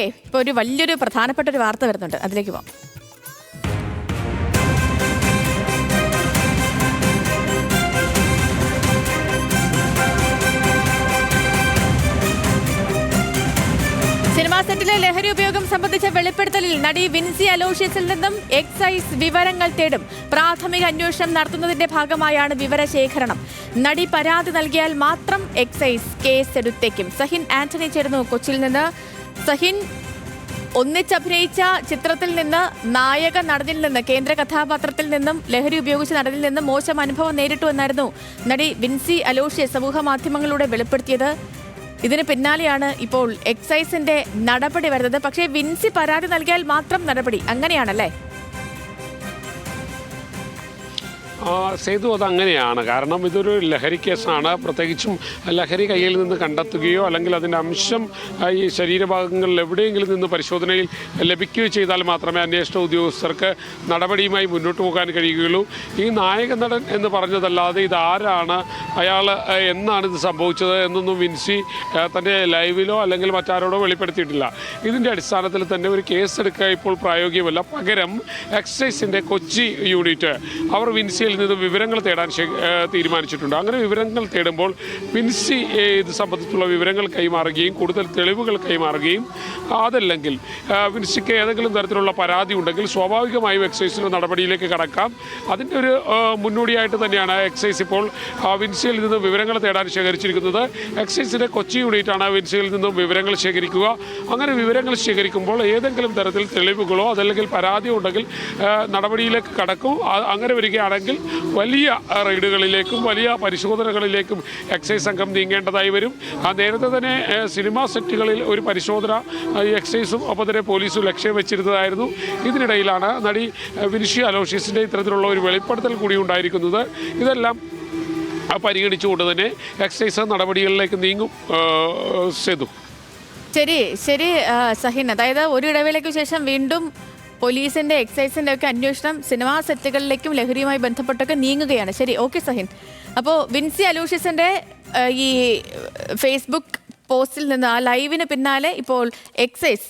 ഇപ്പോൾ ഒരു വലിയൊരു പ്രധാനപ്പെട്ട ഒരു വാർത്ത വരുന്നുണ്ട്, അതിലേക്ക് പോകാം. സിനിമാ സെറ്റിലെ ലഹരി ഉപയോഗം സംബന്ധിച്ച വെളിപ്പെടുത്തലിൽ നടി വിൻസി അലോഷ്യസിൽ നിന്നും എക്സൈസ് വിവരങ്ങൾ തേടും. പ്രാഥമിക അന്വേഷണം നടത്തുന്നതിന്റെ ഭാഗമായാണ് വിവരശേഖരണം. നടി പരാതി നൽകിയാൽ മാത്രം എക്സൈസ് കേസെടുത്തേക്കും. സഹിൻ ആന്റണി ചേരുന്നു കൊച്ചിയിൽ നിന്ന്. സഹിൻ, ഒന്നിച്ചഭിനയിച്ച ചിത്രത്തിൽ നിന്ന് നായക നടനിൽ നിന്ന്, കേന്ദ്ര കഥാപാത്രത്തിൽ നിന്നും ലഹരി ഉപയോഗിച്ച നടനിൽ നിന്നും മോശം അനുഭവം നേരിട്ടു എന്നായിരുന്നു നടി വിൻസി അലോഷ്യസ് സമൂഹ മാധ്യമങ്ങളിലൂടെ വെളിപ്പെടുത്തിയത്. ഇതിന് പിന്നാലെയാണ് ഇപ്പോൾ എക്സൈസിന്റെ നടപടി വരുന്നത്. പക്ഷേ വിൻസി പരാതി നൽകിയാൽ മാത്രം നടപടി, അങ്ങനെയാണല്ലേ? സേതു, അതങ്ങനെയാണ്. കാരണം ഇതൊരു ലഹരി കേസാണ്. പ്രത്യേകിച്ചും ലഹരി കയ്യിൽ നിന്ന് കണ്ടെത്തുകയോ അല്ലെങ്കിൽ അതിൻ്റെ അംശം ഈ ശരീരഭാഗങ്ങളിൽ എവിടെയെങ്കിലും നിന്ന് പരിശോധനയിൽ ലഭിക്കുകയോ ചെയ്താൽ മാത്രമേ അന്വേഷണ ഉദ്യോഗസ്ഥർക്ക് നടപടിയുമായി മുന്നോട്ട് പോകാൻ കഴിയുകയുള്ളൂ. ഈ നായക നടൻ എന്ന് പറഞ്ഞതല്ലാതെ ഇതാരാണ്, അയാൾ എന്നാണ് ഇത് സംഭവിച്ചത് എന്നൊന്നും വിൻസി തൻ്റെ ലൈവിലോ അല്ലെങ്കിൽ മറ്റാരോടോ വെളിപ്പെടുത്തിയിട്ടില്ല. ഇതിൻ്റെ അടിസ്ഥാനത്തിൽ തന്നെ ഒരു കേസെടുക്കുക ഇപ്പോൾ പ്രായോഗികമല്ല. പകരം എക്സൈസിൻ്റെ കൊച്ചി യൂണിറ്റ് അവർ വിൻസിയിൽ നിന്ന് വിവരങ്ങൾ തേടാൻ തീരുമാനിച്ചിട്ടുണ്ട്. അങ്ങനെ വിവരങ്ങൾ തേടുമ്പോൾ വിൻസി ഇത് സംബന്ധിച്ചുള്ള വിവരങ്ങൾ കൈമാറുകയും കൂടുതൽ തെളിവുകൾ കൈമാറുകയും, അതല്ലെങ്കിൽ വിൻസിക്ക് ഏതെങ്കിലും തരത്തിലുള്ള പരാതി ഉണ്ടെങ്കിൽ സ്വാഭാവികമായും എക്സൈസിൻ്റെ നടപടിയിലേക്ക് കടക്കാം. അതിൻ്റെ ഒരു മുന്നോടിയായിട്ട് തന്നെയാണ് എക്സൈസ് ഇപ്പോൾ വിൻസിയിൽ നിന്ന് വിവരങ്ങൾ തേടാൻ ശേഖരിച്ചിരിക്കുന്നത്. എക്സൈസിൻ്റെ കൊച്ചി യൂണിറ്റാണ് വിൻസിയിൽ നിന്നും വിവരങ്ങൾ ശേഖരിക്കുക. അങ്ങനെ വിവരങ്ങൾ ശേഖരിക്കുമ്പോൾ ഏതെങ്കിലും തരത്തിൽ തെളിവുകളോ അതല്ലെങ്കിൽ പരാതിയോ ഉണ്ടെങ്കിൽ നടപടിയിലേക്ക് കടക്കും. അങ്ങനെ വരികയാണെങ്കിൽ വലിയ റെയ്ഡുകളിലേക്കും വലിയ പരിശോധനകളിലേക്കും എക്സൈസ് സംഘം നീങ്ങേണ്ടതായി വരും. നേരത്തെ തന്നെ സിനിമാ സെറ്റുകളിൽ ഒരു പരിശോധന എക്സൈസും ഒപ്പം തന്നെ പോലീസും ലക്ഷ്യം വെച്ചിരുന്നതായിരുന്നു. ഇതിനിടയിലാണ് നടി വിൻസി അലോഷ്യസിൻ്റെ ഇത്തരത്തിലുള്ള ഒരു വെളിപ്പെടുത്തൽ കൂടി ഉണ്ടായിരിക്കുന്നത്. ഇതെല്ലാം പരിഗണിച്ചുകൊണ്ട് തന്നെ എക്സൈസ് നടപടികളിലേക്ക് നീങ്ങും. സേതു, ശരി സഹിൻ, അതായത് ഒരു ഇടവേളയ്ക്ക് ശേഷം വീണ്ടും പോലീസിന്റെ എക്സൈസിന്റെ ഒക്കെ അന്വേഷണം സിനിമാ സെറ്റുകളിലേക്കും ലഹരിയുമായി ബന്ധപ്പെട്ടൊക്കെ നീങ്ങുകയാണ്. ശരി, ഓക്കെ സഹിൻ. അപ്പോൾ വിൻസി അലോഷ്യസിന്റെ ഈ ഫേസ്ബുക്ക് പോസ്റ്റിൽ നിന്ന്, ആ ലൈവിന് പിന്നാലെ ഇപ്പോൾ എക്സൈസ്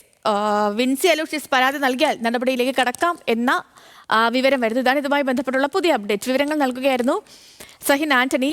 വിൻസി അലോഷ്യസ് പരാതി നൽകിയാൽ നടപടിയിലേക്ക് കടക്കാം എന്ന വിവരം വരുന്നു. ഇതാണ് ഇതുമായി ബന്ധപ്പെട്ടുള്ള പുതിയ അപ്ഡേറ്റ്. വിവരങ്ങൾ നൽകുകയായിരുന്നു സഹിൻ ആന്റണി.